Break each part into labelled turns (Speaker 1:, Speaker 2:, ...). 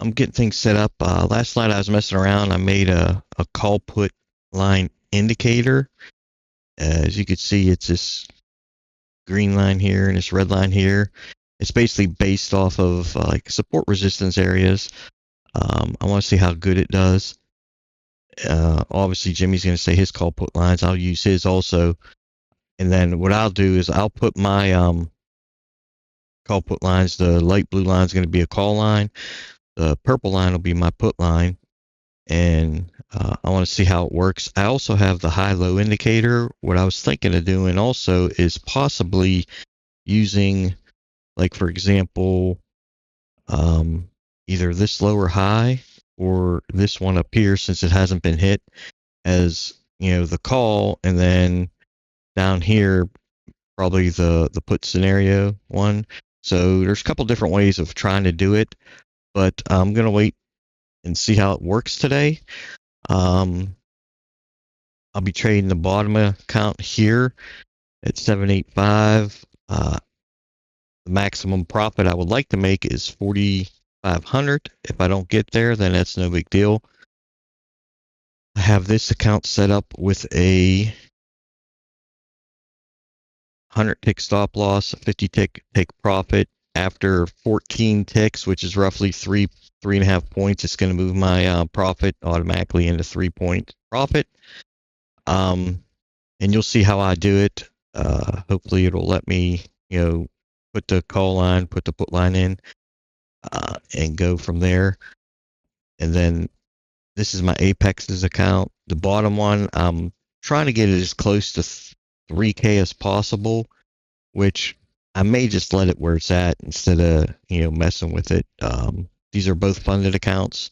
Speaker 1: I'm getting things set up. Last night I was messing around. I made a call put line indicator. As you can see, it's this green line here and this red line here. It's basically based off of like support resistance areas. I want to see how good it does. Obviously, Jimmy's going to say his call put lines. I'll use his also. And then what I'll do is I'll put my call put lines. The light blue line is going to be a call line. The purple line will be my put line. And I want to see how it works. I also have the high-low indicator. What I was thinking of doing also is possibly using, like for example, um, either this lower high or this one up here since it hasn't been hit as the call, and then down here probably the put scenario one. So there's a couple different ways of trying to do it, but I'm gonna wait and see how it works today. Um, I'll be trading the bottom account here at 785. The maximum profit I would like to make is 4,500. If I don't get there, then that's no big deal. I have this account set up with a 100 tick stop loss, a 50 tick take profit. After 14 ticks, which is roughly 3.5 points, it's going to move my profit automatically into 3-point profit. And you'll see how I do it. Hopefully, it'll let me, put the call line, put the put line in, and go from there. And then this is my Apex's account. The bottom one, I'm trying to get it as close to 3K as possible, which I may just let it where it's at instead of, messing with it. These are both funded accounts.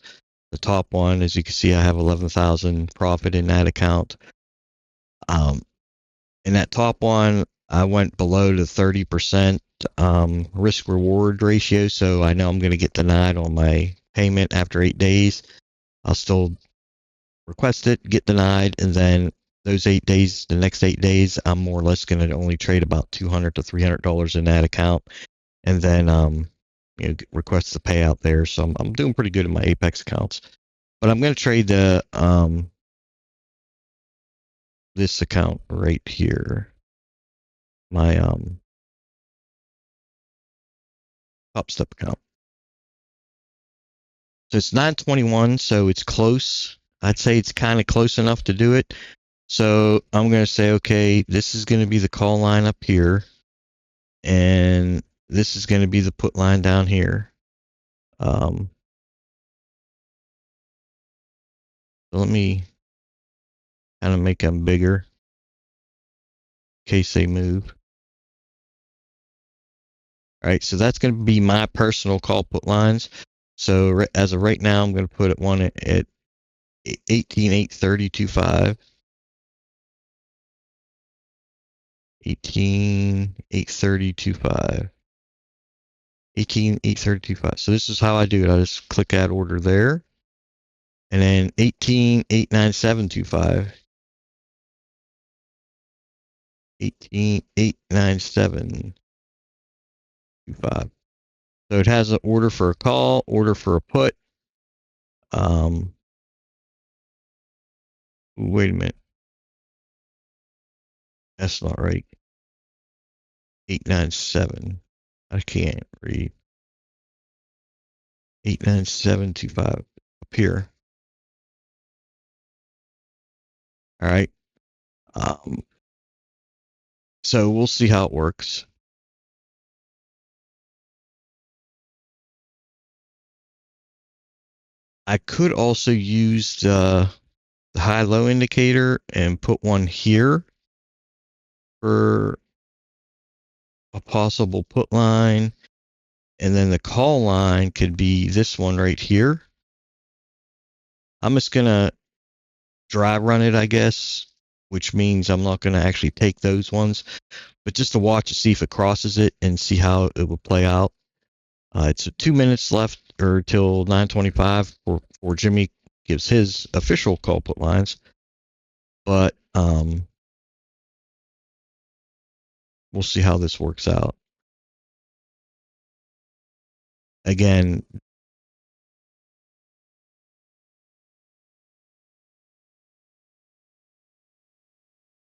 Speaker 1: The top one, as you can see, I have 11,000 profit in that account. In that top one, I went below the 30% risk reward ratio, so I know I'm going to get denied on my payment after 8 days. I'll still request it, get denied, and then those 8 days, the next 8 days, I'm more or less going to only trade about $200 to $300 in that account, and then request the payout there. So I'm doing pretty good in my Apex accounts, but I'm going to trade the this account right here, my Top Step account. So it's 921, so it's close. I'd say it's kind of close enough to do it. So I'm going to say, okay, this is going to be the call line up here, and this is going to be the put line down here. So let me kind of make them bigger in case they move. All right, so that's going to be my personal call put lines. So as of right now, I'm going to put it one at 18,830.25. 18,830.25. 18,830.25. So this is how I do it. I just click add order there. And then 18,897.25. 18,897.25. So it has an order for a call, order for a put. Wait a minute. That's not right. 897. I can't read. 897.25 up here. All right. So we'll see how it works. I could also use the high-low indicator and put one here for a possible put line. And then the call line could be this one right here. I'm just going to dry run it, I guess, which means I'm not going to actually take those ones, but just to watch to see if it crosses it and see how it will play out. It's 2 minutes left or till 9:25 before Jimmy gives his official call put lines. But we'll see how this works out. Again,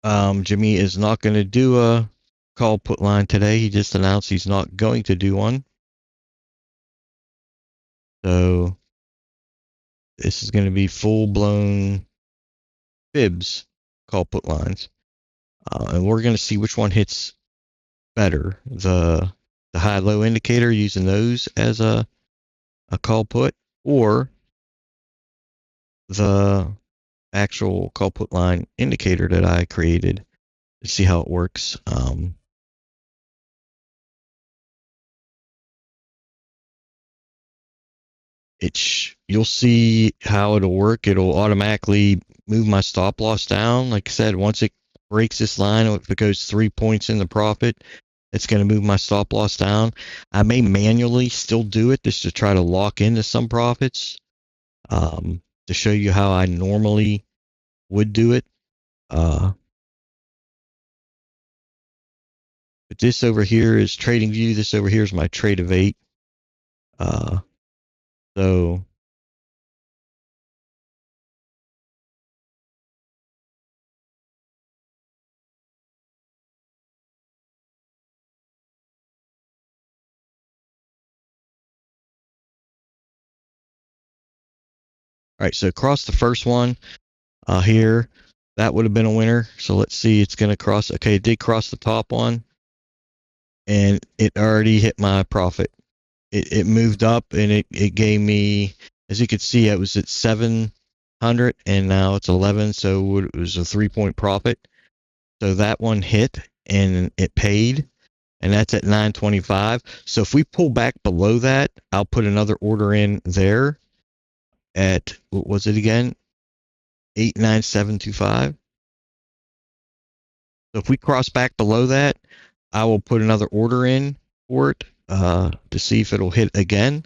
Speaker 1: Jimmy is not going to do a call put line today. He just announced he's not going to do one. So this is going to be full blown fibs call put lines. And we're going to see which one hits better. The high low indicator, using those as a call put, or the actual call put line indicator that I created to see how it works. You'll see how it'll work. It'll automatically move my stop loss down. Like I said, once it breaks this line, if it goes 3 points in the profit, it's going to move my stop loss down. I may manually still do it just to try to lock into some profits, to show you how I normally would do it. But this over here is Trading View. This over here is my trade of 8. So all right, so across the first one here, that would have been a winner. So let's see, it's going to cross. Okay, it did cross the top one, and it already hit my profit. It moved up, and it gave me, as you can see, it was at 700, and now it's 11, so it was a 3-point profit. So that one hit, and it paid, and that's at 925. So if we pull back below that, I'll put another order in there at, what was it again? 89725. So if we cross back below that, I will put another order in for it to see if it'll hit again,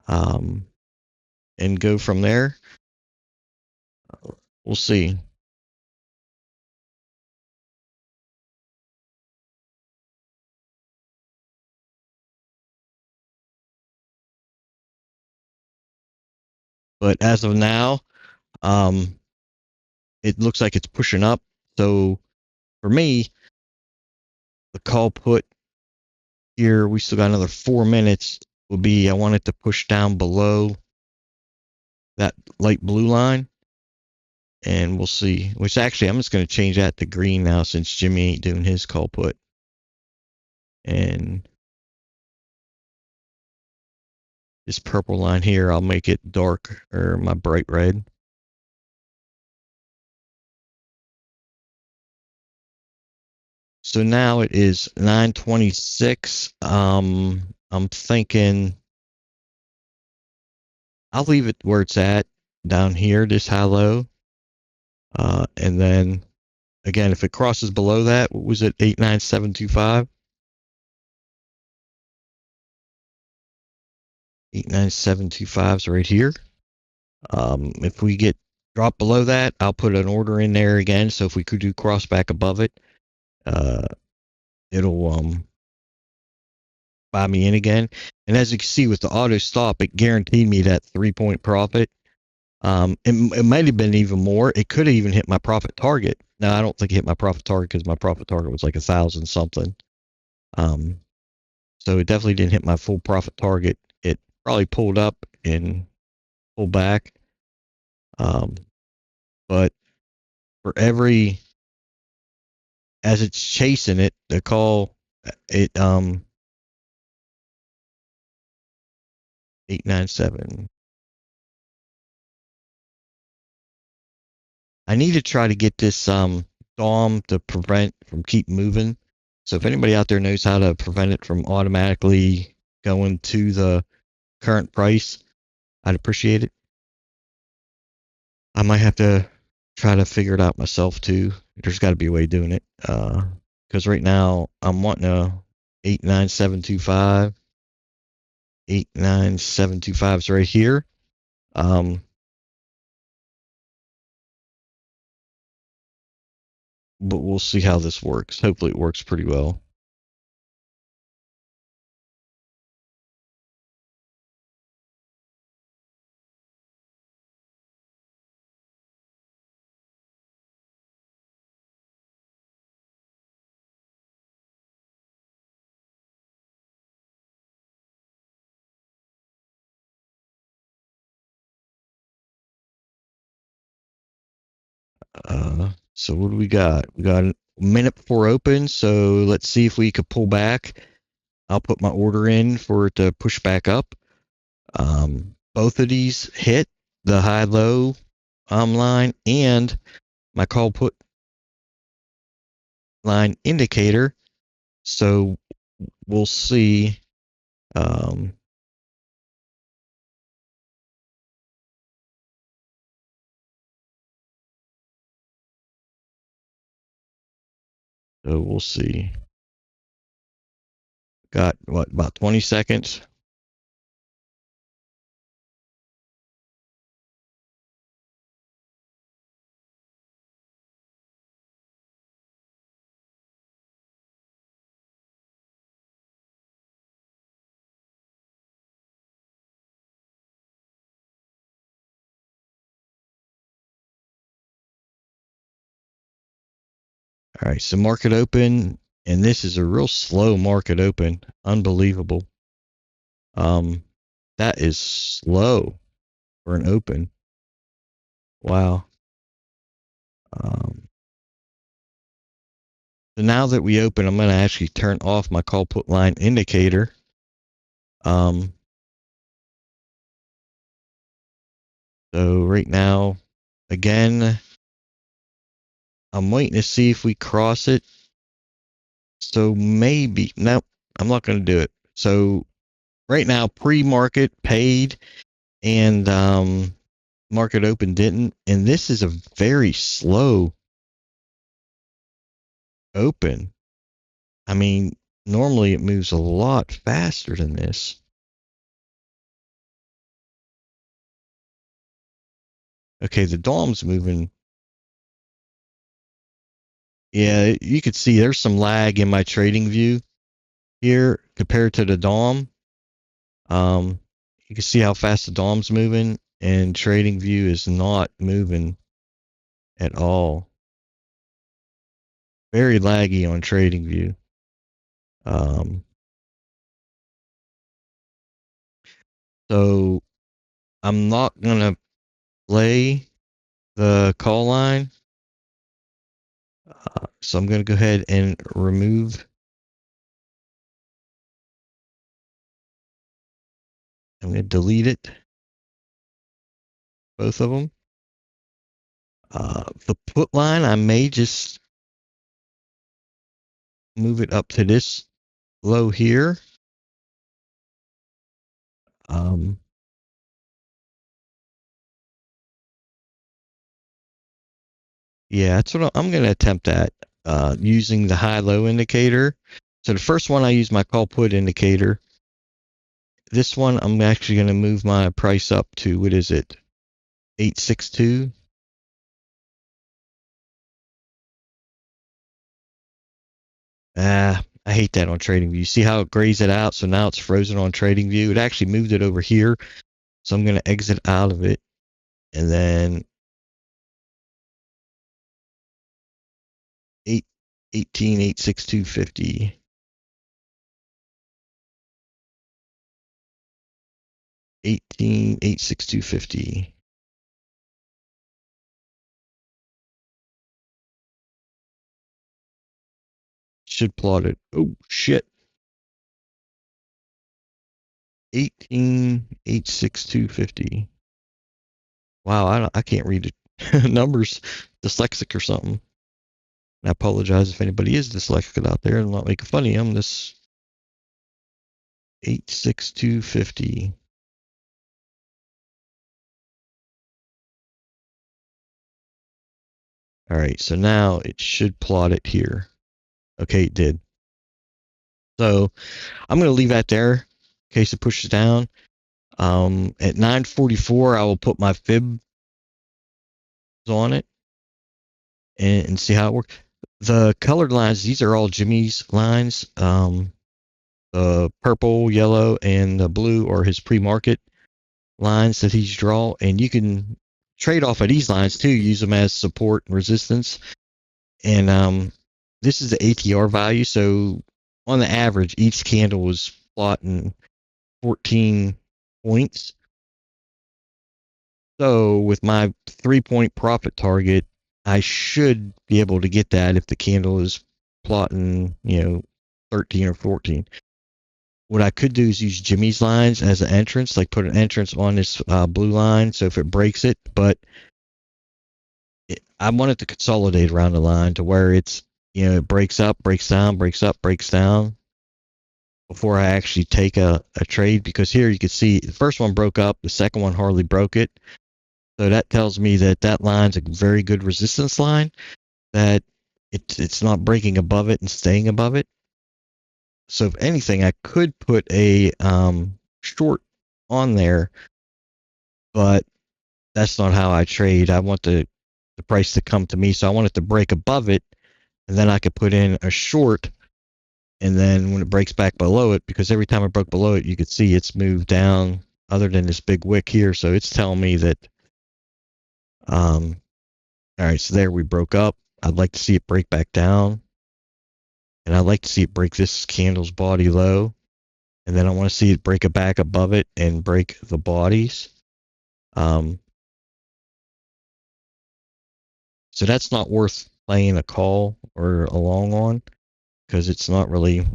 Speaker 1: and go from there. We'll see. But as of now, it looks like it's pushing up. So for me, the call put here, we still got another 4 minutes, will be, I want it to push down below that light blue line, and we'll see. Which actually, I'm just going to change that to green now since Jimmy ain't doing his call put. And this purple line here, I'll make it dark, or my bright red. So now it is 9:26. I'm thinking I'll leave it where it's at down here, this high low. And then again, if it crosses below that, what was it, 89725? 89725 is right here. If we get drop below that, I'll put an order in there again. So if we could do cross back above it, it'll buy me in again. And as you can see with the auto stop, it guaranteed me that 3-point profit. It might have been even more. It could have even hit my profit target. Now I don't think it hit my profit target because my profit target was like 1,000 something. So it definitely didn't hit my full profit target. It probably pulled up and pulled back. But for every, as it's chasing it, the call, it 897. I need to try to get this DOM to prevent from keep moving. So if anybody out there knows how to prevent it from automatically going to the current price, I'd appreciate it. I might have to try to figure it out myself too. There's got to be a way of doing it. Because right now I'm wanting a 89725. 89725 is right here. But we'll see how this works. Hopefully it works pretty well. So what do we got? We got a minute before open, so let's see if we could pull back. I'll put my order in for it to push back up. Both of these hit the high-low line and my call put line indicator. So we'll see. So we'll see. Got what, about 20 seconds? All right, so market open, and this is a real slow market open. Unbelievable. That is slow for an open. Wow. So now that we open, I'm going to actually turn off my call put line indicator. So right now, again, I'm waiting to see if we cross it. So maybe, no, I'm not going to do it. So right now, pre-market paid and market open didn't. And this is a very slow open. I mean, normally it moves a lot faster than this. Okay, the DOM's moving. Yeah, you could see there's some lag in my trading view here compared to the DOM. You can see how fast the DOM's moving, and trading view is not moving at all. Very laggy on trading view. So I'm not gonna play the call line. So I'm gonna go ahead and remove. I'm gonna delete it. Both of them. The put line, I may just move it up to this low here. Yeah, that's what I'm going to attempt at, using the high-low indicator. So the first one I use my call put indicator. This one I'm actually going to move my price up to, what is it, 862. I hate that on TradingView. You see how it grays it out? So now it's frozen on TradingView. It actually moved it over here. So I'm going to exit out of it. And then 18,862.50. 18,862.50. Should plot it. Oh shit. 18,862.50. Wow, I can't read the numbers. Dyslexic or something. And I apologize if anybody is dyslexic out there. I'm not making fun of you. I'm this 862.50. All right, so now it should plot it here. Okay, it did. So I'm going to leave that there in case it pushes down. At 9:44, I will put my fib on it and see how it works. The colored lines, these are all Jimmy's lines. The purple, yellow, and the blue are his pre-market lines that he's drawn. And you can trade off of these lines too, use them as support and resistance. And this is the ATR value. So on the average, each candle was plotting 14 points. So with my 3-point profit target, I should be able to get that if the candle is plotting, 13 or 14. What I could do is use Jimmy's lines as an entrance, like put an entrance on this blue line. So if it breaks it, but I want it to consolidate around the line to where it's, it breaks up, breaks down, breaks up, breaks down before I actually take a trade. Because here you can see the first one broke up, the second one hardly broke it. So that tells me that that line's a very good resistance line, that it's not breaking above it and staying above it. So if anything, I could put a short on there, but that's not how I trade. I want the price to come to me, so I want it to break above it, and then I could put in a short, and then when it breaks back below it, because every time it broke below it, you could see it's moved down other than this big wick here, so it's telling me that, all right, so there we broke up. I'd like to see it break back down, and I'd like to see it break this candle's body low, and then I want to see it break it back above it and break the bodies. So that's not worth playing a call or a long on, because it's not really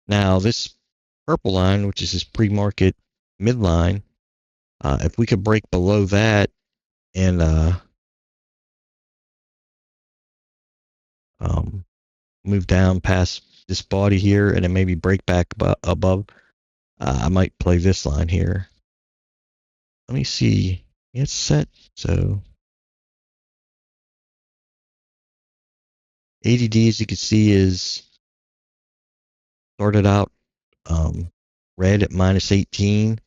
Speaker 1: Now this purple line, which is this pre-market midline, if we could break below that and move down past this body here and then maybe break back above, I might play this line here. Let me see. It's set. So ADD, as you can see, is started out red at minus 18.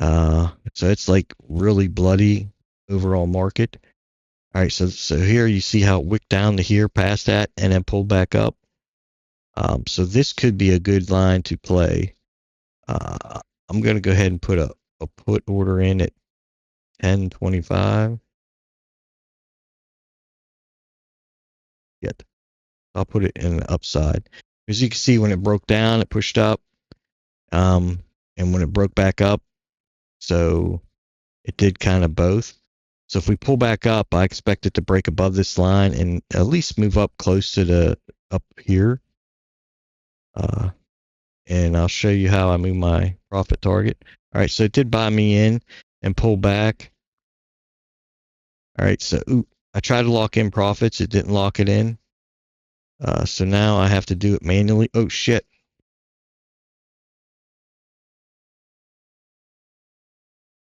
Speaker 1: So it's like really bloody overall market. All right, so here you see how it wicked down to here past that and then pulled back up. So this could be a good line to play. I'm going to go ahead and put a put order in at 10.25. Yet I'll put it in the upside. As you can see, when it broke down, it pushed up, and when it broke back up, so it did kind of both. So if we pull back up, I expect it to break above this line and at least move up close to the up here. And I'll show you how I move my profit target. All right, so it did buy me in and pull back. All right, so I tried to lock in profits. It didn't lock it in. So now I have to do it manually. Oh, shit.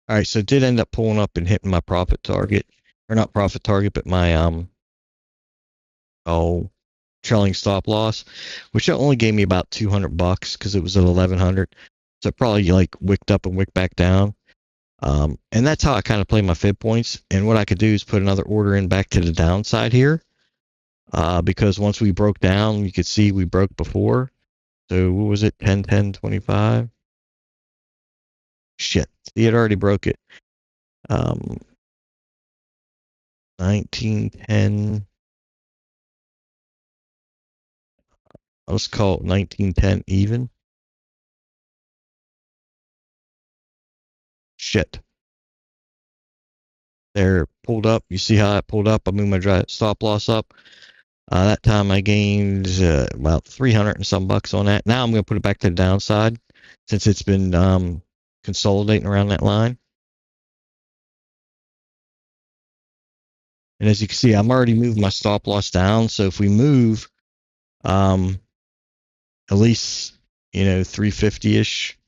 Speaker 1: All right, so it did end up pulling up and hitting my profit target. Or not profit target, but my trailing stop loss, which only gave me about $200 because it was at 1100. So it probably like wicked up and wicked back down. And that's how I kind of play my fib points. And what I could do is put another order in back to the downside here. Because once we broke down, you could see we broke before. So what was it? 10, 10, 25? Shit. See, it already broke it. 19, 10. Let's call it 1910 even. Shit. There, pulled up. You see how it pulled up? I moved my stop loss up. That time I gained about 300 and some bucks on that. Now I'm going to put it back to the downside since it's been consolidating around that line. And as you can see, I'm already moved my stop loss down. So if we move at least, 350-ish,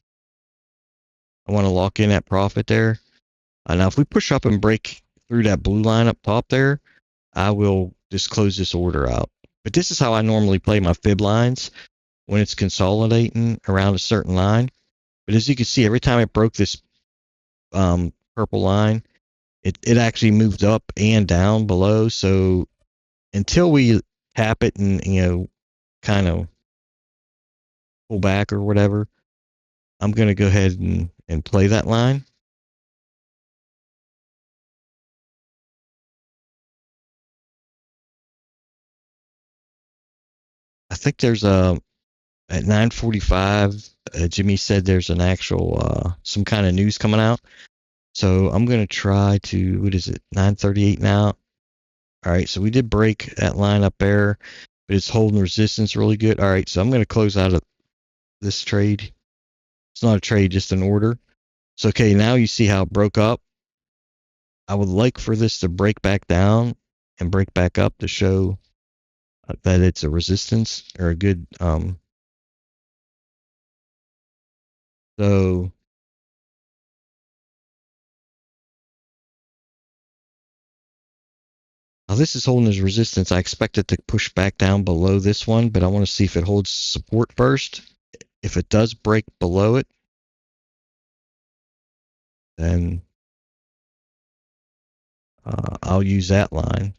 Speaker 1: I want to lock in that profit there. Now, if we push up and break through that blue line up top there, I will just close this order out. But this is how I normally play my fib lines when it's consolidating around a certain line. But as you can see, every time it broke this purple line, it actually moved up and down below. So until we tap it and, kind of pull back or whatever, I'm going to go ahead and play that line. I think there's at 9:45, Jimmy said there's an actual some kind of news coming out. So I'm going to try to, what is it, 938 now? All right, so we did break that line up there, but it's holding resistance really good. All right, so I'm going to close out of this trade. It's not a trade, just an order. So, okay, now you see how it broke up. I would like for this to break back down and break back up to show that it's a resistance or a good, so now this is holding as resistance. I expect it to push back down below this one, but I want to see if it holds support first. If it does break below it, then I'll use that line.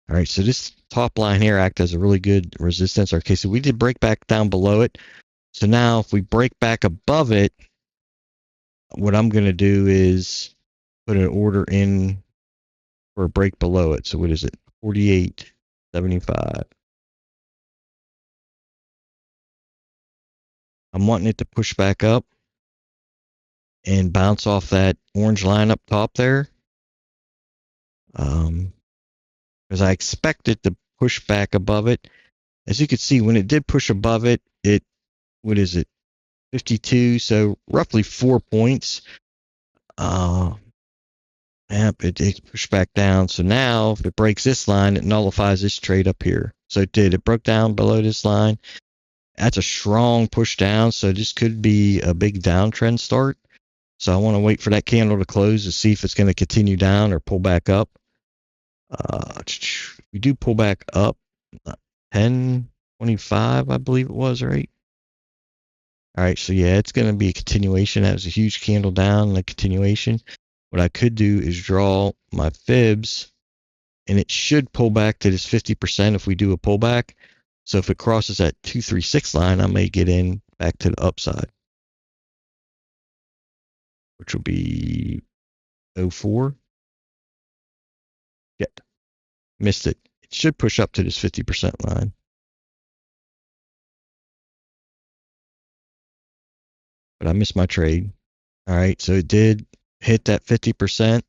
Speaker 1: All right, so this top line here acts as a really good resistance. Okay, so we did break back down below it. So now if we break back above it, what I'm going to do is put an order in for a break below it. So what is it? 48.75. I'm wanting it to push back up and bounce off that orange line up top there. Because I expect it to push back above it. As you can see, when it did push above it, what is it? 52, so roughly 4 points. Yep, it pushed back down. So now, if it breaks this line, it nullifies this trade up here. So it did. It broke down below this line. That's a strong push down. So this could be a big downtrend start. So I want to wait for that candle to close to see if it's going to continue down or pull back up. We do pull back up 10.25, I believe it was, right? All right, so yeah, it's going to be a continuation. That was a huge candle down and a continuation. What I could do is draw my fibs, and it should pull back to this 50% if we do a pullback. So if it crosses that 236 line, I may get in back to the upside, which will be 04. Yeah, missed it. It should push up to this 50% line. But I missed my trade. All right, so it did hit that 50%.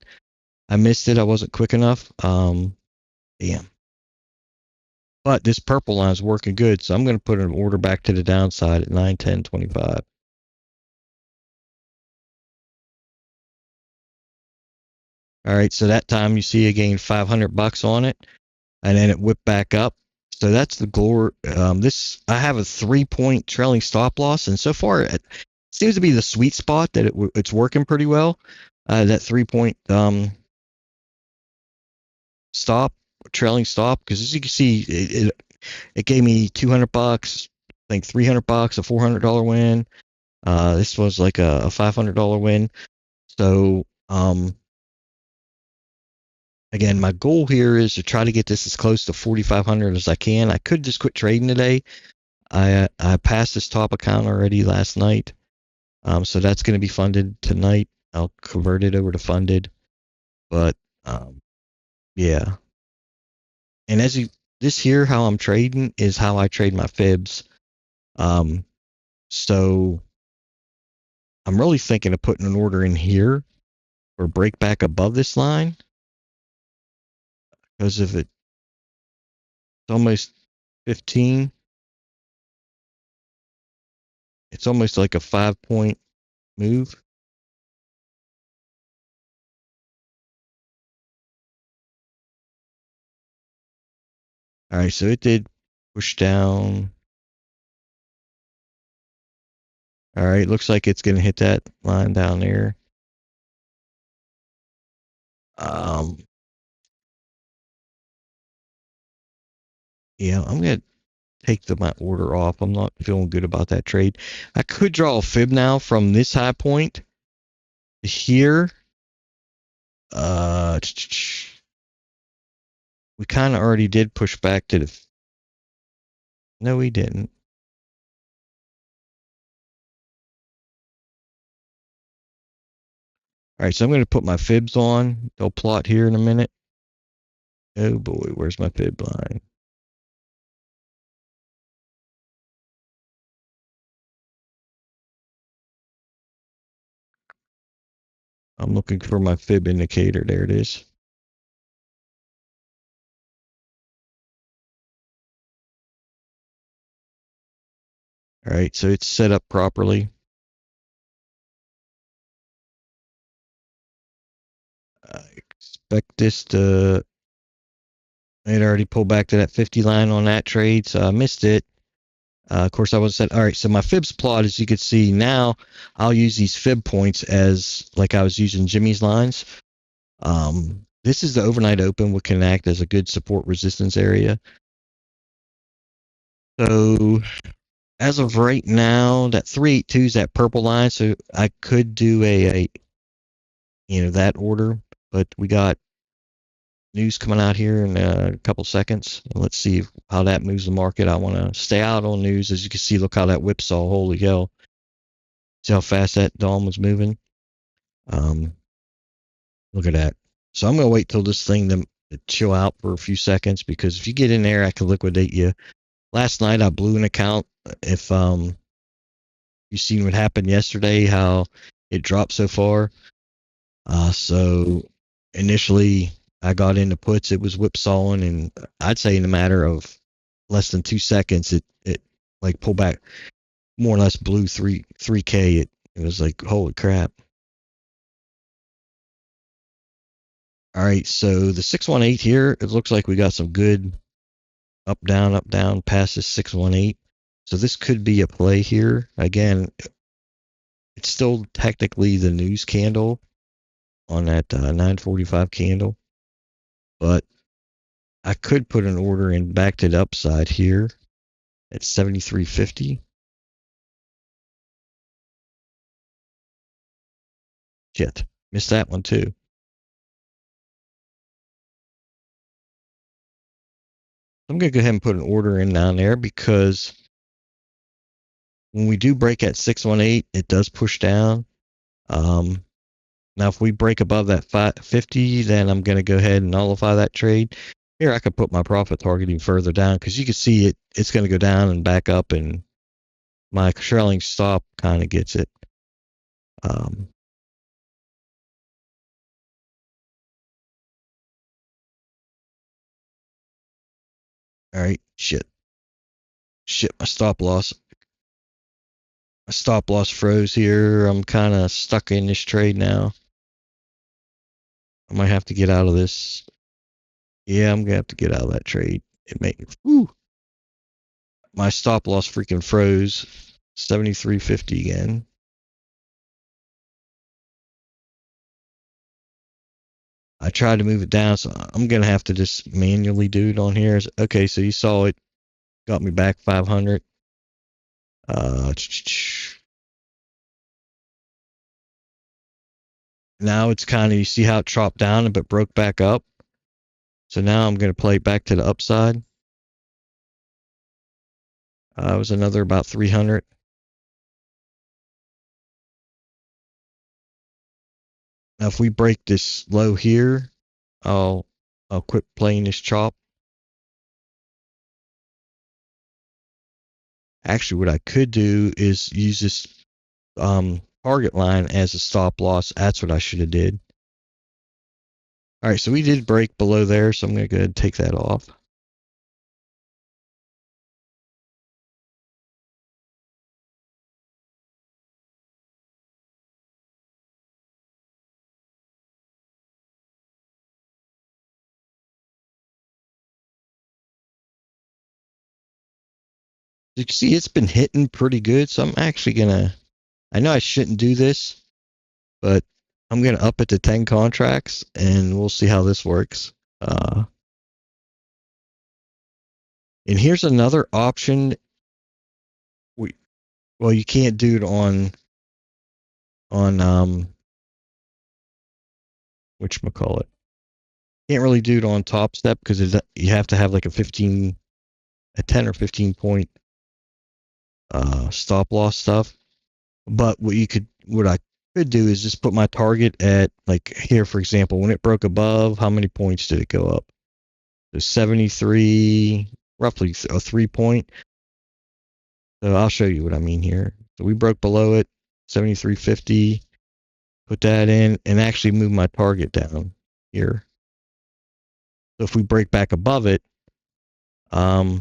Speaker 1: I missed it. I wasn't quick enough. Damn. But this purple line is working good, so I'm going to put an order back to the downside at 910.25. All right, so that time you see I gained $500 on it, and then it whipped back up. So that's the glory. This I have a 3-point trailing stop loss, and so far it seems to be the sweet spot that it's working pretty well. That 3-point stop, trailing stop, because as you can see, it gave me $200, I think $300, a $400 win. This was like a $500 win. So again, my goal here is to try to get this as close to 4,500 as I can. I could just quit trading today. I passed this top account already last night, so that's going to be funded tonight. I'll convert it over to funded, but yeah. And this here, how I'm trading is how I trade my fibs. So I'm really thinking of putting an order in here or break back above this line, because if it's almost 15, it's almost like a 5-point move. All right, so it did push down. All right, looks like it's going to hit that line down there. Yeah, I'm going to take my order off. I'm not feeling good about that trade. I could draw a fib now from this high point to here. We kind of already did push back to the. No, we didn't. All right, so I'm going to put my fibs on. They'll plot here in a minute. Oh boy, where's my fib line? I'm looking for my fib indicator. There it is. All right, so it's set up properly. I expect this to. It already pulled back to that 50 line on that trade, so I missed it. Of course, I was said, all right, so my fibs plot, as you can see now, I'll use these fib points as like I was using Jimmy's lines. This is the overnight open, which can act as a good support resistance area. So as of right now, that 382 is that purple line, so I could do a that order, but we got news coming out here in a couple seconds. Let's see how that moves the market. I want to stay out on news. As you can see, look how that whipsaw, holy hell. See how fast that DOM was moving? Look at that. So I'm going to wait till this thing to chill out for a few seconds, because if you get in there, I can liquidate you. Last night, I blew an account. If you seen what happened yesterday, how it dropped so far. So initially, I got into puts. It was whipsawing, and I'd say in a matter of less than 2 seconds, it like pulled back, more or less blew 3K. It was like, holy crap. All right, so the 618 here, it looks like we got some good up, down, past this 618. So this could be a play here. Again, it's still technically the news candle on that 945 candle, but I could put an order in back to the upside here at 73.50. Shit, missed that one too. I'm going to go ahead and put an order in down there, because when we do break at 618, it does push down. Now, if we break above that 550, then I'm going to go ahead and nullify that trade. Here, I could put my profit targeting further down, because you can see it's going to go down and back up, and my trailing stop kind of gets it. All right, shit, my stop loss froze here. I'm kind of stuck in this trade now. I might have to get out of this. Yeah, I'm gonna have to get out of that trade. My stop loss freaking froze. 73.50 again. I tried to move it down, so I'm gonna have to just manually do it on here. Okay, so you saw it got me back 500. Now it's kind of, you see how it chopped down but broke back up. So now I'm gonna play back to the upside. It was another about 300. Now if we break this low here, I'll quit playing this chop. Actually, what I could do is use this target line as a stop loss. That's what I should have did. All right, so we did break below there, so I'm going to go ahead and take that off. You can see it's been hitting pretty good, so I'm actually going to, I know I shouldn't do this, but I'm going to up it to 10 contracts, and we'll see how this works. And here's another option. Well, you can't do it on whatchamacallit. Can't really do it on Top Step, because you have to have like a 10 or 15 point stop loss stuff. But what I could do is just put my target at, like here, for example, when it broke above, how many points did it go up? So 73, roughly a 3 point. So I'll show you what I mean here. So we broke below it, 73.50. Put that in and actually move my target down here. So if we break back above it, so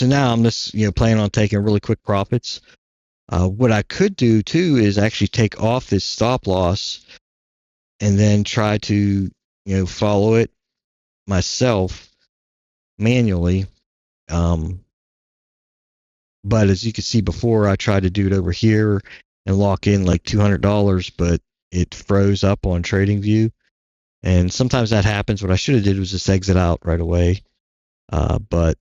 Speaker 1: now I'm just planning on taking really quick profits. What I could do too is actually take off this stop loss and then try to follow it myself manually. But as you can see before, I tried to do it over here and lock in like $200, but it froze up on TradingView. And sometimes that happens. What I should have did was just exit out right away. But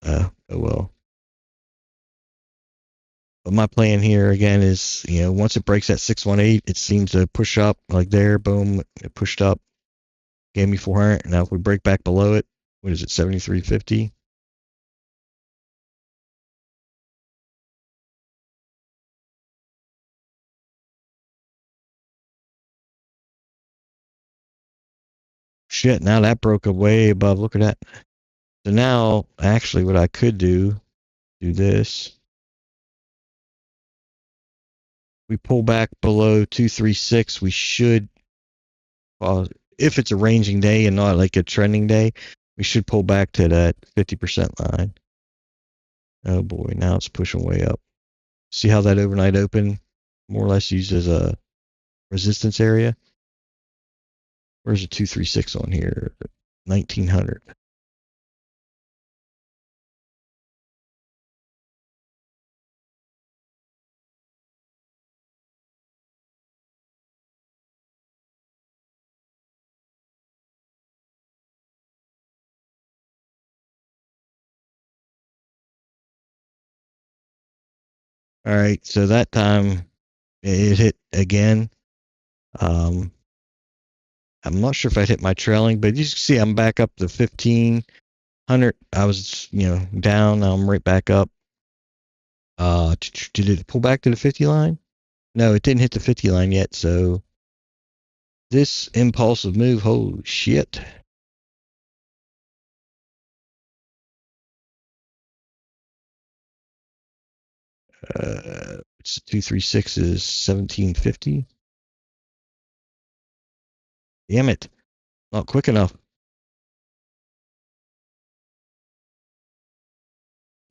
Speaker 1: oh well. But my plan here again is, once it breaks that 618, it seems to push up like there. Boom, it pushed up, gave me 400. Now if we break back below it, what is it, 73.50? Shit, now that broke way above. Look at that. So now, actually, what I could do this. We pull back below 236. We should, if it's a ranging day and not like a trending day, we should pull back to that 50% line. Oh boy, now it's pushing way up. See how that overnight open more or less used as a resistance area? Where's the 236 on here? 1900. All right, so that time it hit again. I'm not sure if I hit my trailing, but you can see I'm back up to 1500. I was, down. Now I'm right back up. Did it pull back to the 50 line? No, it didn't hit the 50 line yet. So this impulsive move, holy shit. It's 236 is 1750. Damn it. Not quick enough.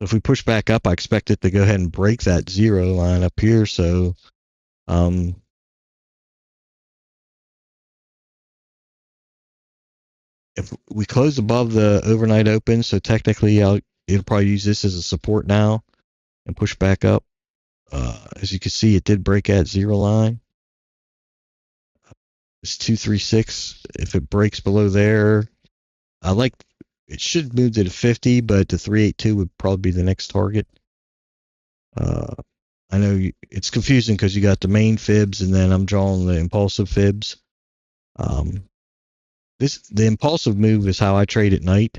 Speaker 1: If we push back up, I expect it to go ahead and break that zero line up here. So, if we close above the overnight open, so technically it'll probably use this as a support now and push back up. As you can see, it did break at zero line. It's 236. If it breaks below there, it should move to the 50, but the 382 would probably be the next target. I know it's confusing because you got the main fibs and then I'm drawing the impulsive fibs. The impulsive move is how I trade at night.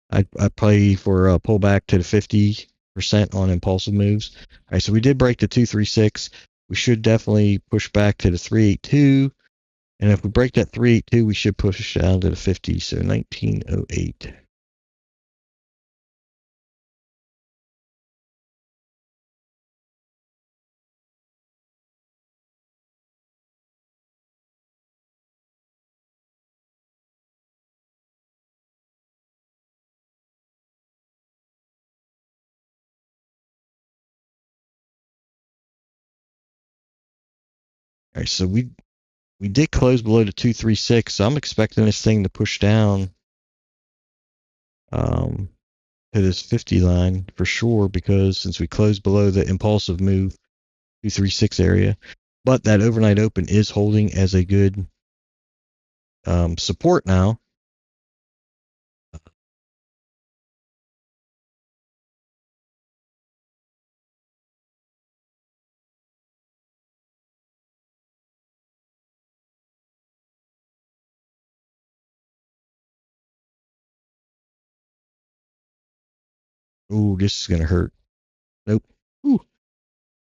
Speaker 1: I play for a pullback to the 50% on impulsive moves. All right, so we did break the 236. We should definitely push back to the 382. And if we break that 382, we should push down to the 50. So 1908. All right, so we did close below the 236. So I'm expecting this thing to push down to this 50 line for sure, because since we closed below the impulsive move 236 area, but that overnight open is holding as a good support now. Ooh, this is gonna hurt. Nope. Ooh,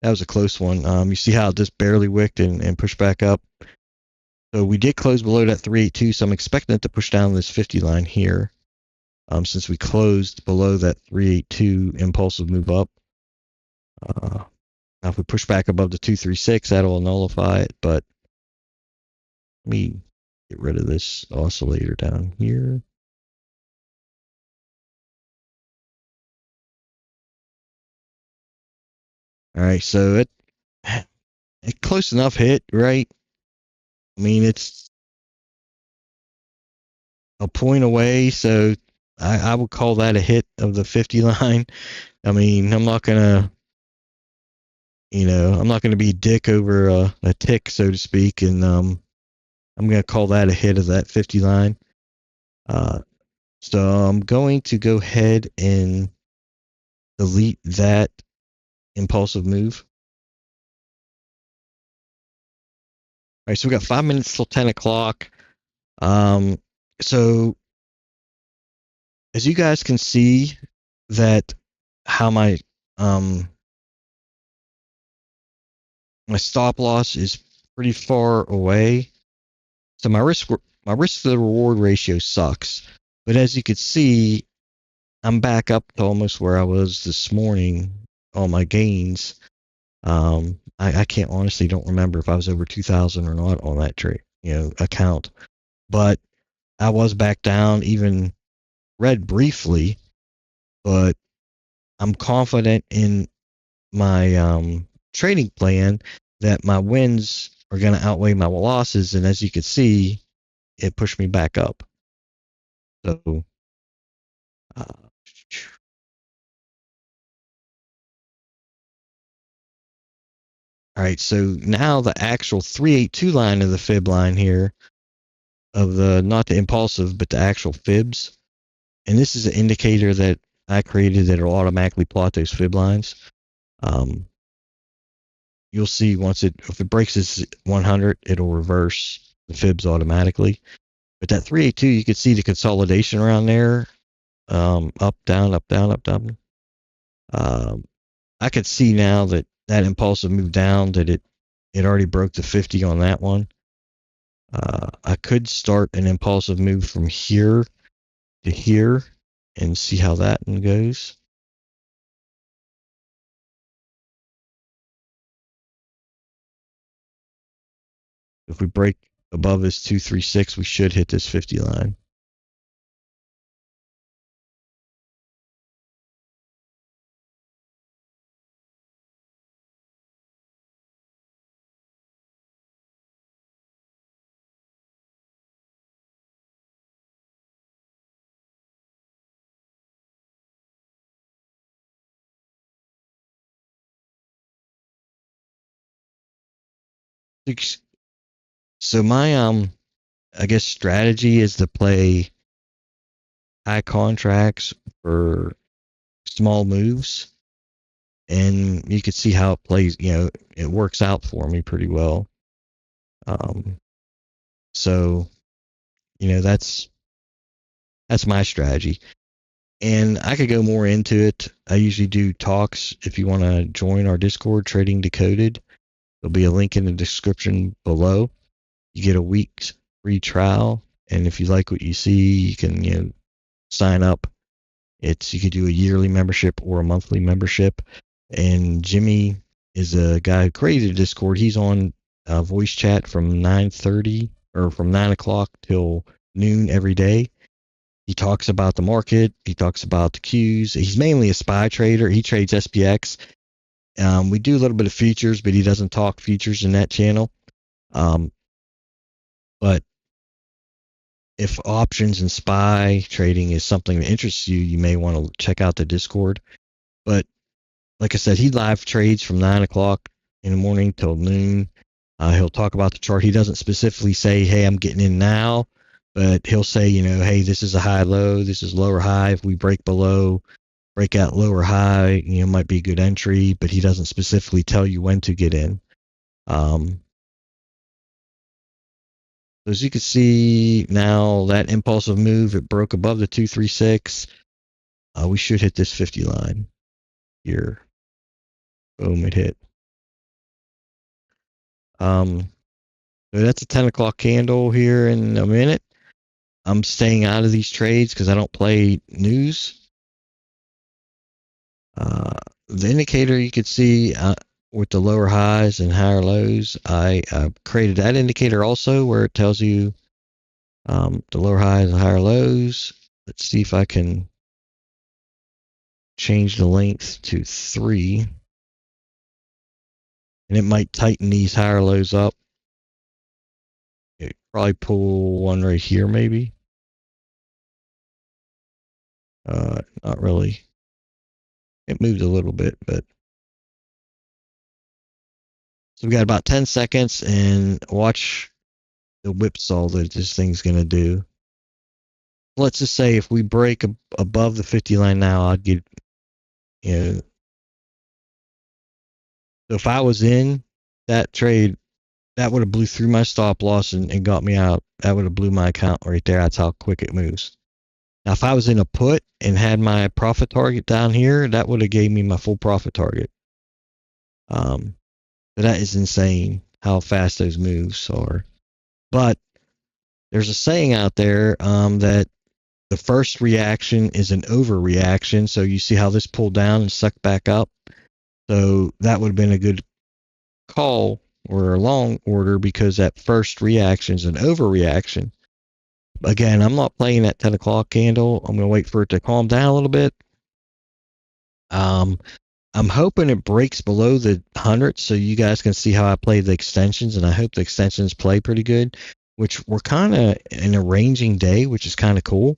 Speaker 1: that was a close one. You see how it just barely wicked and pushed back up. So we did close below that 382, so I'm expecting it to push down this 50 line here. Since we closed below that 382 impulsive move up. Now if we push back above the 236, that'll nullify it, but let me get rid of this oscillator down here. All right, so it close enough hit, right? I mean, it's a point away, so I would call that a hit of the 50 line. I mean, I'm not gonna be dick over a tick, so to speak, and I'm gonna call that a hit of that 50 line. So I'm going to go ahead and delete that impulsive move. All right, so we got 5 minutes till 10 o'clock. So as you guys can see, that how my stop loss is pretty far away. So my risk to the reward ratio sucks. But as you can see, I'm back up to almost where I was this morning on my gains. I can't honestly don't remember if I was over 2,000 or not on that trade, account. But I was back down, even red briefly, but I'm confident in my trading plan that my wins are going to outweigh my losses. And as you can see, it pushed me back up. So, all right. So now the actual 382 line of the fib line here of the, not the impulsive, but the actual fibs. And this is an indicator that I created that will automatically plot those fib lines. You'll see if it breaks this 100, it'll reverse the fibs automatically. But that 382, you can see the consolidation around there. Up, down, up, down, up, down. I could see now that impulsive move down, that it already broke the 50 on that one. I could start an impulsive move from here to here and see how that one goes. If we break above this 236, we should hit this 50 line. So my I guess strategy is to play high contracts for small moves, and you can see how it plays. It works out for me pretty well. So that's my strategy, and I could go more into it. I usually do talks. If you want to join our Discord, Trading Decoded, there'll be a link in the description below. You get a week's free trial, and if you like what you see, you can sign up. You could do a yearly membership or a monthly membership. And Jimmy is a guy who created Discord. He's on voice chat from 9:30 or from 9 o'clock till noon every day. He talks about the market. He talks about the Qs. He's mainly a SPY trader. He trades SPX. We do a little bit of futures, but he doesn't talk futures in that channel. But if options and SPY trading is something that interests you, you may want to check out the Discord. But like I said, he live trades from 9 o'clock in the morning till noon. He'll talk about the chart. He doesn't specifically say, hey, I'm getting in now, but he'll say, hey, this is a high low, this is lower high. If we break below, break out lower high, might be a good entry, but he doesn't specifically tell you when to get in. As you can see now, that impulsive move, it broke above the 236. We should hit this 50 line here. Boom, it hit. So that's a 10 o'clock candle here in a minute. I'm staying out of these trades because I don't play news. The indicator you could see with the lower highs and higher lows, I created that indicator also where it tells you the lower highs and higher lows. Let's see if I can change the length to 3. And it might tighten these higher lows up. It probably pull one right here maybe. Not really. It moved a little bit, but so we got about 10 seconds and watch the whipsaw that this thing's going to do. Let's just say if we break above the 50 line now, I'd get, so if I was in that trade, that would have blew through my stop loss and got me out. That would have blew my account right there. That's how quick it moves. Now, if I was in a put and had my profit target down here, that would have gave me my full profit target. But that is insane how fast those moves are. But there's a saying out there that the first reaction is an overreaction. So you see how this pulled down and sucked back up. So that would have been a good call or a long order because that first reaction is an overreaction. Again, I'm not playing that 10 o'clock candle. I'm going to wait for it to calm down a little bit. I'm hoping it breaks below the 100 so you guys can see how I play the extensions, and I hope the extensions play pretty good, which we're kind of in a ranging day, which is kind of cool.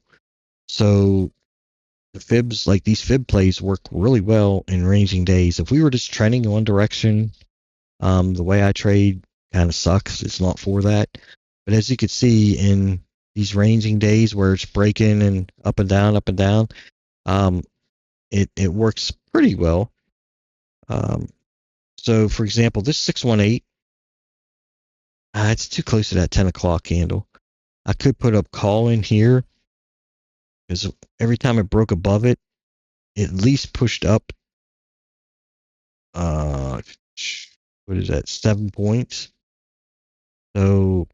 Speaker 1: So the fibs, like these fib plays, work really well in ranging days. If we were just trending in one direction, the way I trade kind of sucks. It's not for that. But as you can see in these ranging days where it's breaking and up and down, it works pretty well. So for example, this 618, it's too close to that 10 o'clock candle. I could put up call in here because every time it broke above it, it at least pushed up. What is that? 7 points. So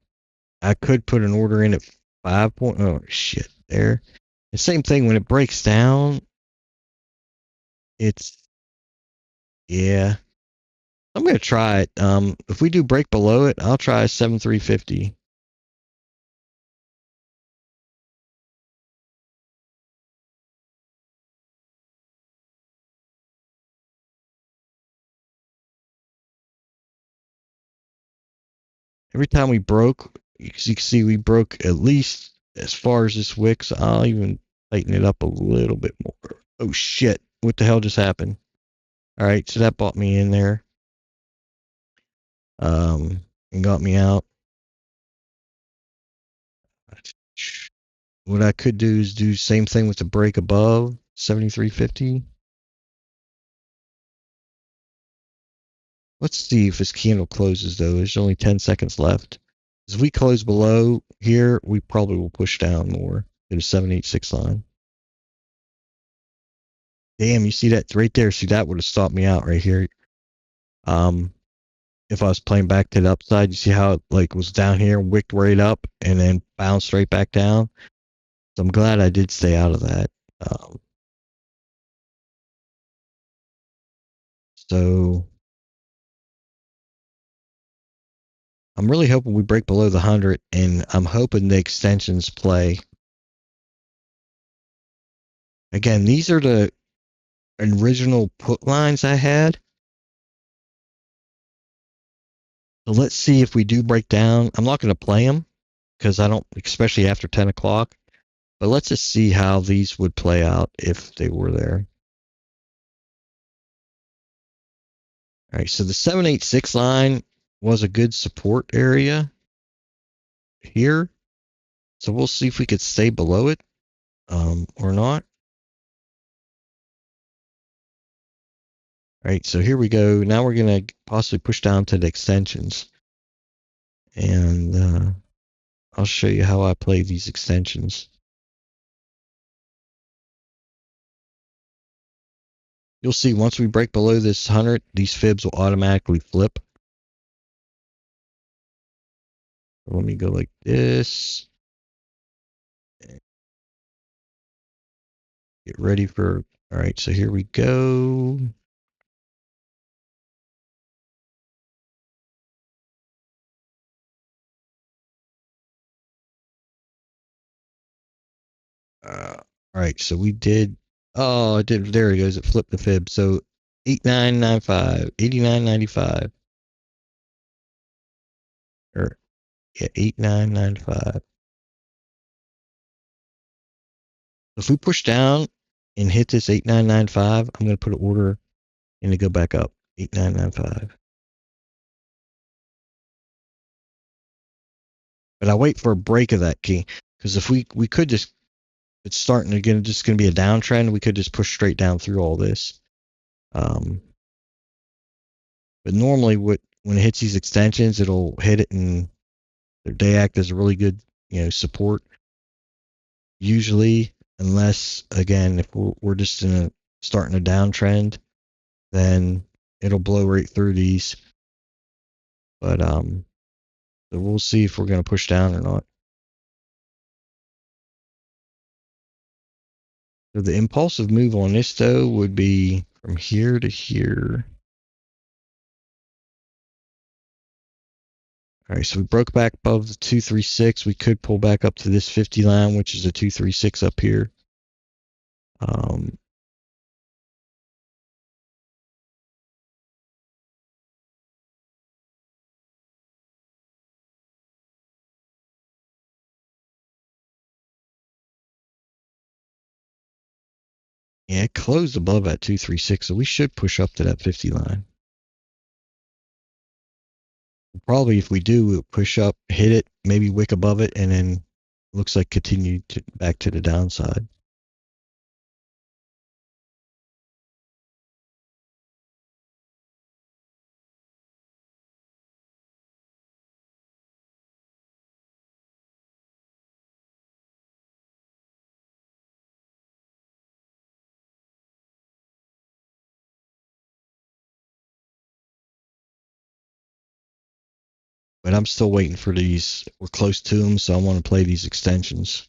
Speaker 1: I could put an order in at 5 points. Oh shit! There. The same thing when it breaks down. It's yeah. I'm gonna try it. If we do break below it, I'll try 7,350. Every time we broke, you can see we broke at least as far as this wick, so I'll even tighten it up a little bit more. Oh shit, what the hell just happened? Alright, so that bought me in there. And got me out. What I could do is do same thing with the break above 73.50. Let's see if this candle closes though. There's only 10 seconds left. As we close below here, we probably will push down more to the 786 line. Damn, you see that right there? See, that would have stopped me out right here. If I was playing back to the upside, you see how it like was down here, wicked right up, and then bounced right back down. So I'm glad I did stay out of that. So I'm really hoping we break below the 100, and I'm hoping the extensions play. Again, these are the original put lines I had. So let's see if we do break down. I'm not going to play them because I don't, especially after 10 o'clock. But let's just see how these would play out if they were there. All right, so the 786 line was a good support area here. So we'll see if we could stay below it or not. All right, so here we go. Now we're going to possibly push down to the extensions. And I'll show you how I play these extensions. you'll see once we break below this 100, these fibs will automatically flip. Let me go like this. Get ready for, all right, so here we go. All right, so we did, oh, it did, there it goes, it flipped the fib. So 8995, 8995. Or, yeah, 8995. If we push down and hit this 8995, I'm going to put an order and to go back up. 8995. But I wait for a break of that key, because if we could just, it's starting again, just going to be a downtrend. We could just push straight down through all this. But normally, when it hits these extensions, it'll hit it and they act as a really good, support. Usually, unless again, if we're just starting a downtrend, then it'll blow right through these. But so we'll see if we're going to push down or not. So the impulsive move on this though would be from here to here. All right, so we broke back above the 236. We could pull back up to this 50 line, which is a 236 up here. Yeah, it closed above that 236, so we should push up to that 50 line. Probably if we do, we'll push up, hit it, maybe wick above it, and then looks like continue back to the downside. But I'm still waiting for these. We're close to them, so I want to play these extensions.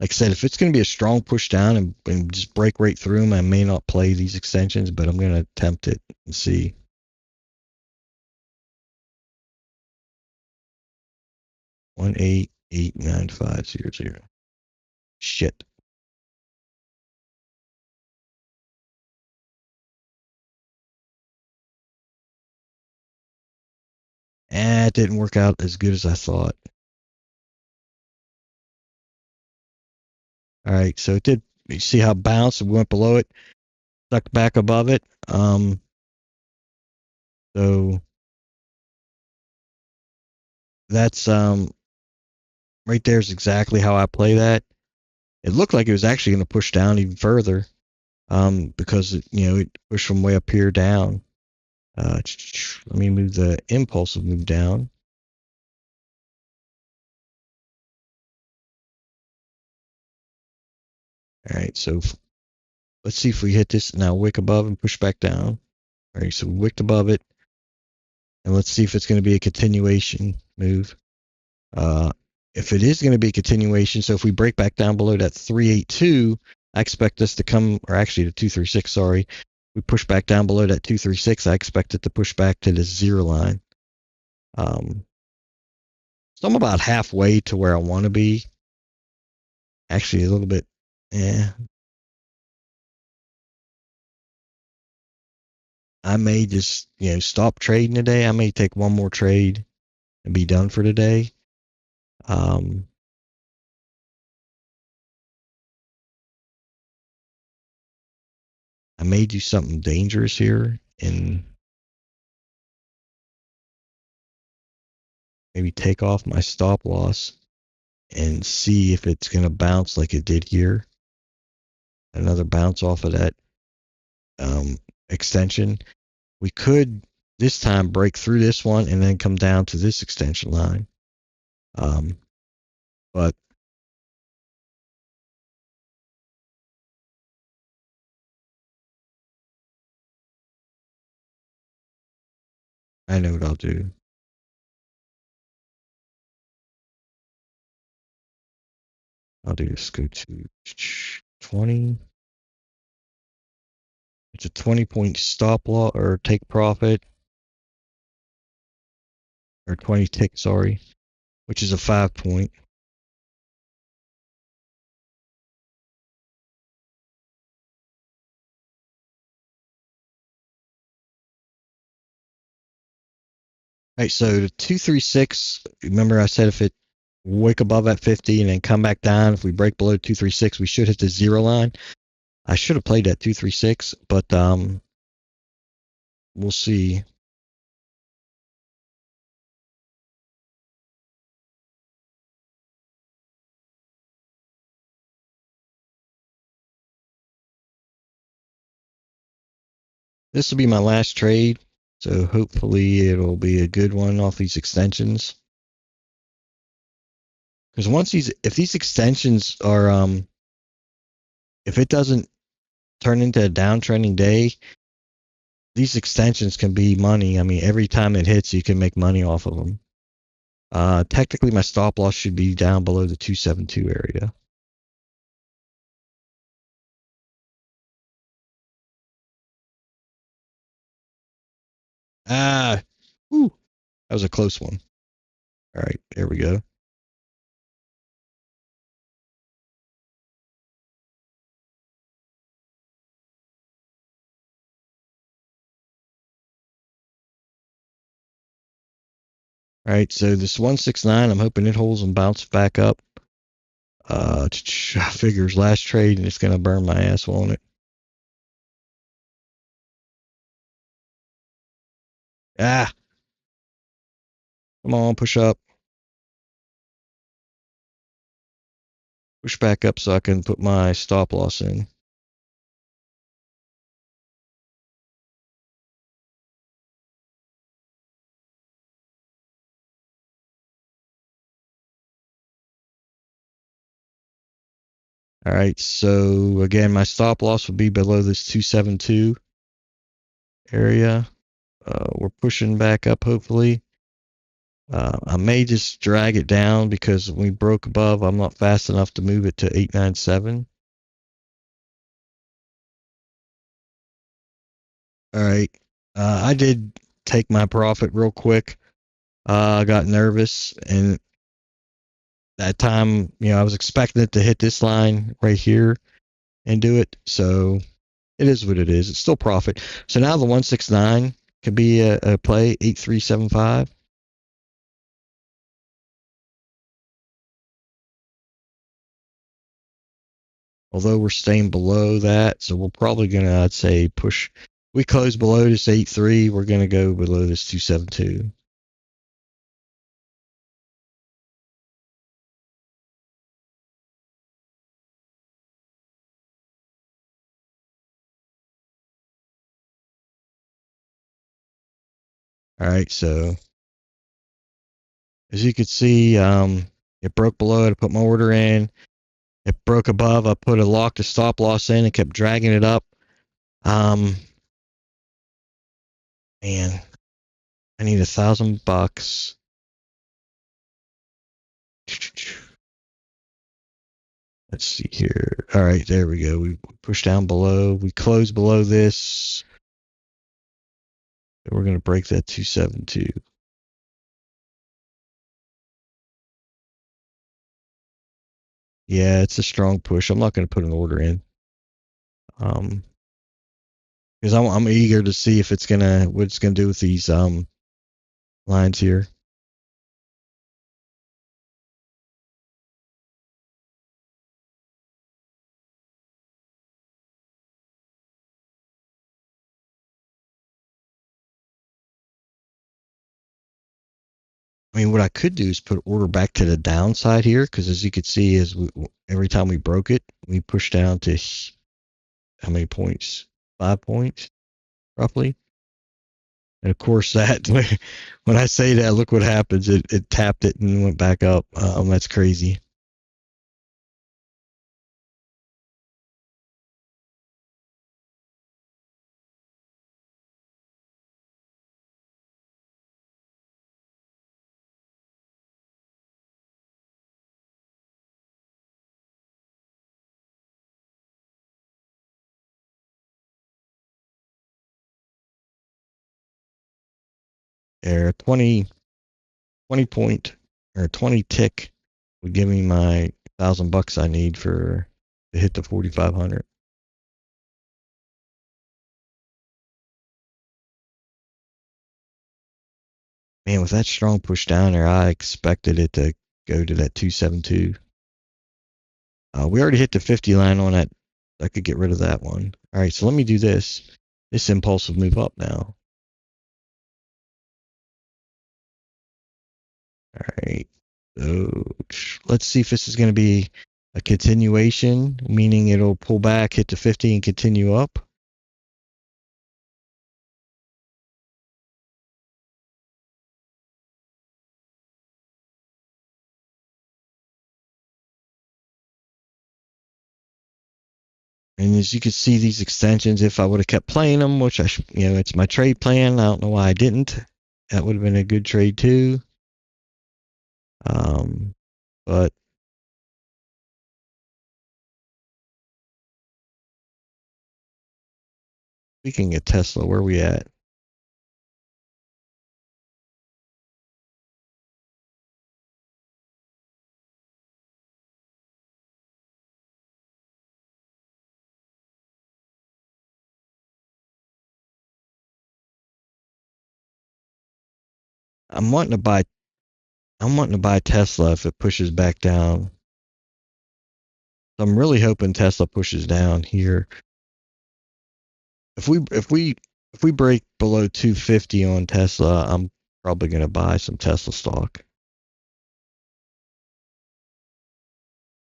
Speaker 1: Like I said, if it's going to be a strong push down and just break right through them, I may not play these extensions, but I'm going to attempt it and see. 1889500. Shit. It didn't work out as good as I thought. All right, so it did. You see how it bounced? We went below it, stuck back above it. So that's right there is exactly how I play that. It looked like it was actually going to push down even further, because it pushed from way up here down. Let me move the impulsive move down. All right, so let's see if we hit this now. Wick above and push back down. All right, so we wicked above it, and let's see if it's going to be a continuation move. If it is going to be a continuation, so if we break back down below that 382, I expect us to come, or actually the 236, sorry. We push back down below that 236, I expect it to push back to the 0 line. So I'm about halfway to where I want to be. Actually, a little bit, yeah. I may just, stop trading today. I may take one more trade and be done for today. I may do something dangerous here and maybe take off my stop loss and see if it's going to bounce like it did here. Another bounce off of that extension. We could this time break through this one and then come down to this extension line. But I know what I'll do. I'll do this. Go to 20. It's a 20-point stop loss or take profit, or 20 tick, sorry, which is a 5-point. All right, so the 236, remember I said if it wick above at 50 and then come back down, if we break below 236, we should hit the 0 line. I should have played that 236, but we'll see. This will be my last trade, so hopefully it'll be a good one off these extensions. Because if these extensions are, if it doesn't turn into a downtrending day, these extensions can be money. I mean, every time it hits, you can make money off of them. Technically, my stop loss should be down below the 272 area. Whew, that was a close one. All right, there we go. All right, so this 169, I'm hoping it holds and bounces back up. Figures last trade, and it's gonna burn my ass, won't it? Ah, come on, push up. Push back up so I can put my stop loss in. All right, so again, my stop loss will be below this 272 area. We're pushing back up, hopefully. I may just drag it down because when we broke above, I'm not fast enough to move it to 897. All right. I did take my profit real quick. I got nervous, and that time, I was expecting it to hit this line right here and do it. So it is what it is. It's still profit. So now the 169 could be a play, 8375. Although we're staying below that, so we're probably gonna, I'd say, push. We close below this 83. We're gonna go below this 272. All right, so as you can see, it broke below it. I put my order in. It broke above. I put a lock to stop loss in and kept dragging it up. Man, I need $1,000. Let's see here. All right, there we go. We push down below. We close below this. We're going to break that 272. Yeah, it's a strong push. I'm not going to put an order in. Because I'm eager to see if what it's gonna do with these lines here. I mean, what I could do is put order back to the downside here, because as you can see, every time we broke it, we pushed down to how many points? 5 points, roughly. And of course, that when I say that, look what happens. It tapped it and went back up. That's crazy. there 20 point or 20 tick would give me my $1,000 I need to hit the 4,500. Man, with that strong push down there, I expected it to go to that 272. We already hit the 50 line on that. I could get rid of that one. All right, so let me do this. This impulsive move up now. All right. So let's see if this is going to be a continuation, meaning it'll pull back, hit the 50, and continue up. And as you can see, these extensions, if I would have kept playing them, which it's my trade plan. I don't know why I didn't. That would have been a good trade too. But speaking of Tesla, where are we at? I'm wanting to buy. I'm wanting to buy Tesla if it pushes back down. I'm really hoping Tesla pushes down here. If we break below 250 on Tesla, I'm probably going to buy some Tesla stock.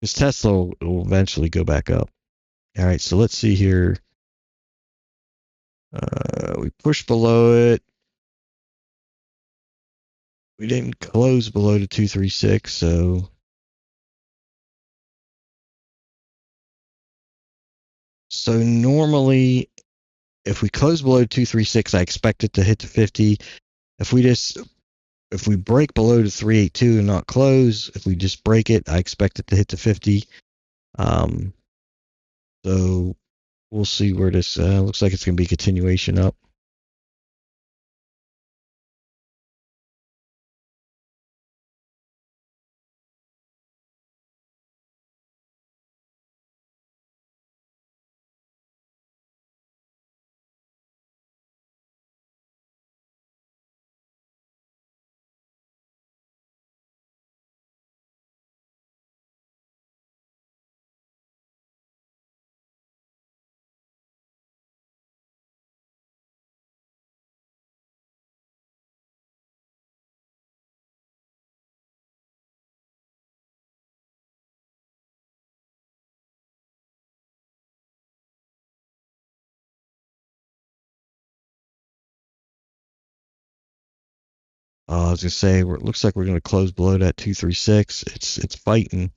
Speaker 1: Because Tesla will eventually go back up. All right, so let's see here. We pushed below it. We didn't close below the 236, so normally if we close below 236, I expect it to hit the 50. If we break below the 382 and not close, if we just break it, I expect it to hit the 50. So we'll see where this looks like it's going to be a continuation up. I was going to say, it looks like we're going to close below that 236. It's fighting.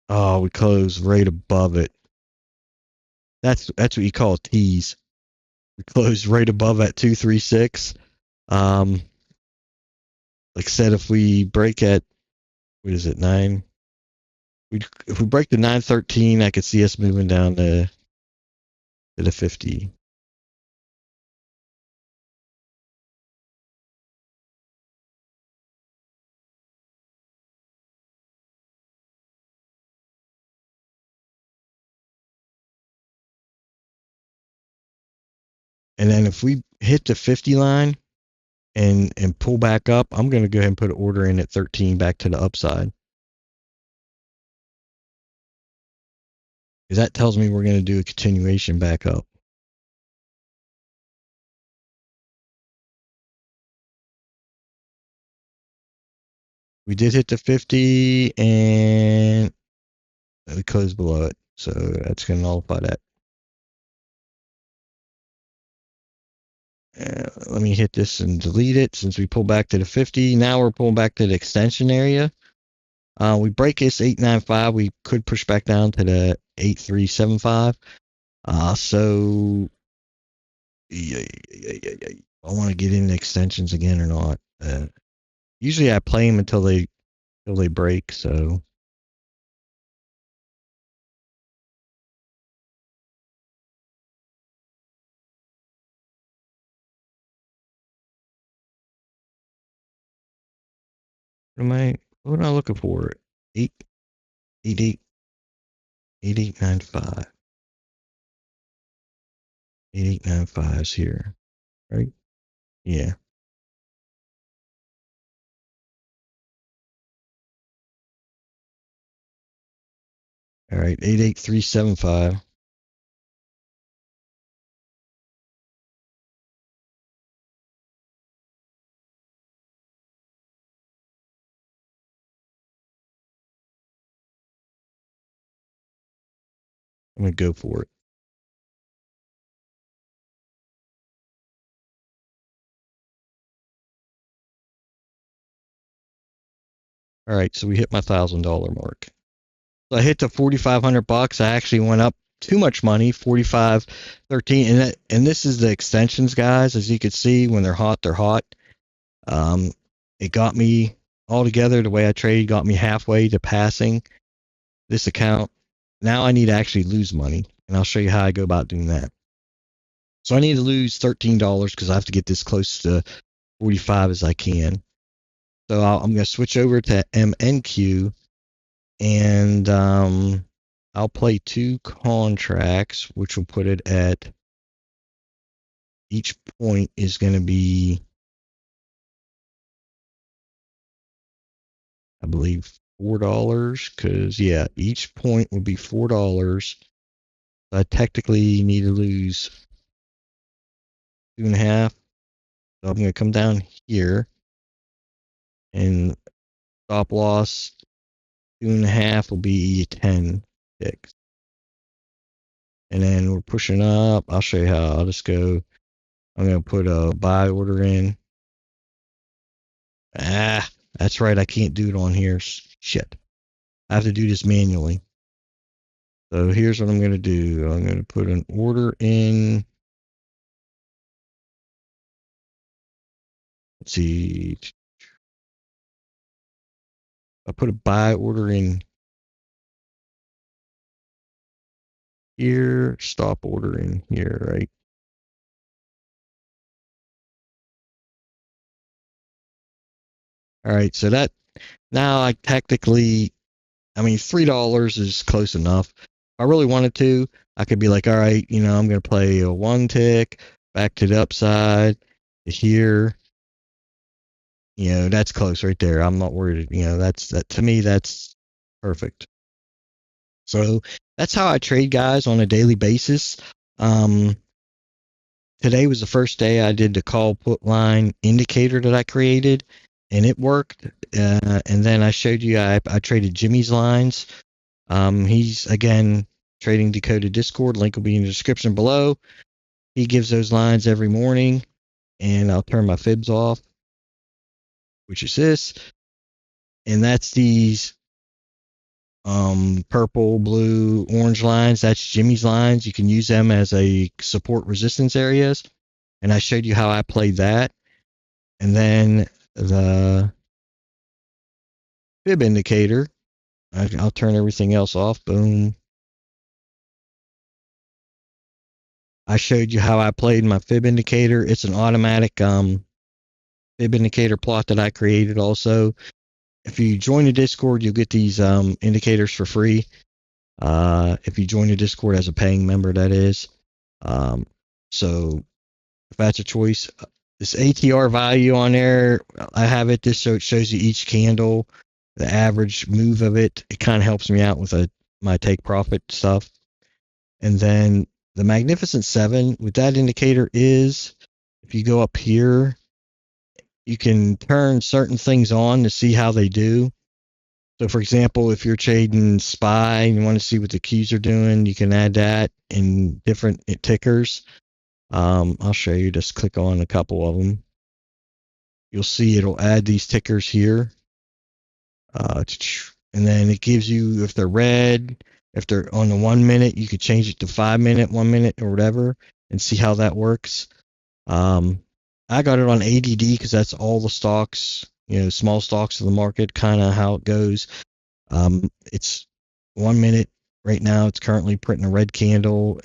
Speaker 1: Oh, we closed right above it. That's what you call a tease. We closed right above at 236. Like I said, if we break at, what is it, 9? If we break the 913, I could see us moving down to the 50. And then if we hit the 50 line and pull back up, I'm going to go ahead and put an order in at 13 back to the upside. Because that tells me we're going to do a continuation back up. We did hit the 50 and we closed below it. So that's going to nullify that. Let me hit this and delete it since we pulled back to the 50. Now we're pulling back to the extension area. We break this 895. We could push back down to the 8375. So I want to get into extensions again or not. Usually I play them until they break. So What am I looking for? 8895. 8895 is here, right? Yeah. All right, 88375. I'm gonna go for it. All right, so we hit my $1,000 mark. So I hit the 4,500 bucks. I actually went up too much money, 45.13, and this is the extensions, guys. As you can see, when they're hot, they're hot. It got me all together. The way I trade got me halfway to passing this account. Now I need to actually lose money, and I'll show you how I go about doing that. So I need to lose $13 because I have to get this close to 45 as I can. So I'm going to switch over to MNQ, and I'll play 2 contracts, which will put it at, each point is going to be, I believe, $4, because, yeah, each point will be $4. So I technically need to lose 2.5. So I'm going to come down here, and stop loss 2.5 will be 10 ticks. And then we're pushing up. I'll show you how. I'll just go. I'm going to put a buy order in. That's right. I can't do it on here. Shit. I have to do this manually. So here's what I'm going to do. I'm going to put an order in. Let's see. I put a buy order in here. Stop order in here, right? All right. So that, now I technically, I mean, $3 is close enough. If I really wanted to, I could be like, all right, I'm going to play a 1 tick back to the upside to here. That's close right there. I'm not worried. That to me, that's perfect. So that's how I trade, guys, on a daily basis. Today was the first day I did the call put line indicator that I created, and it worked. And then I showed you I traded Jimmy's lines. He's, again, trading Decoded Discord. Link will be in the description below. He gives those lines every morning, and I'll turn my fibs off, which is this. And that's these purple, blue, orange lines. That's Jimmy's lines. You can use them as a support resistance areas. And I showed you how I played that. And then the fib indicator, I'll turn everything else off. Boom. I showed you how I played my fib indicator. It's an automatic fib indicator plot that I created also. If you join the Discord, you'll get these indicators for free. If you join the Discord as a paying member, that is. So if that's a choice, this ATR value on there, I have it this so it shows you each candle, the average move of it. It kind of helps me out with my take profit stuff. And then the Magnificent 7 with that indicator is, if you go up here, you can turn certain things on to see how they do. So, for example, if you're trading SPY and you want to see what the keys are doing, you can add that in different tickers. I'll show you. Just click on a couple of them. You'll see it'll add these tickers here. And then it gives you, if they're red, if they're on the 1 minute, you could change it to 5 minute, 1 minute, or whatever, and see how that works. I got it on ADD because that's all the stocks, small stocks of the market, kind of how it goes. It's 1 minute right now. It's currently printing a red candle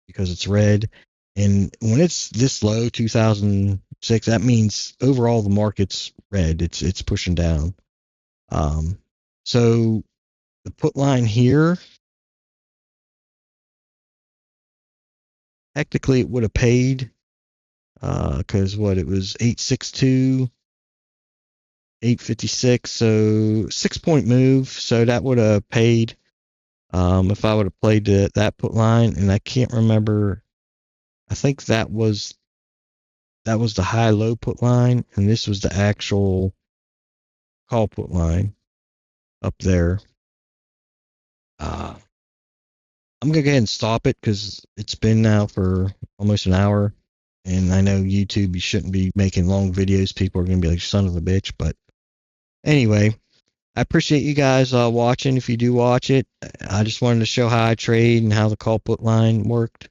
Speaker 1: because it's red. And when it's this low, 2006, that means overall the market's red. It's pushing down. So the put line here, technically it would have paid, because what, it was 862, 856, so 6-point move. So that would have paid, if I would have played that put line. And I can't remember, I think that was the high-low put line, and this was the actual call put line up there. I'm gonna go ahead and stop it because it's been now for almost an hour, and I know YouTube, you shouldn't be making long videos. People are gonna be like, son of a bitch. But anyway, I appreciate you guys watching. If you do watch it, I just wanted to show how I trade and how the call put line worked.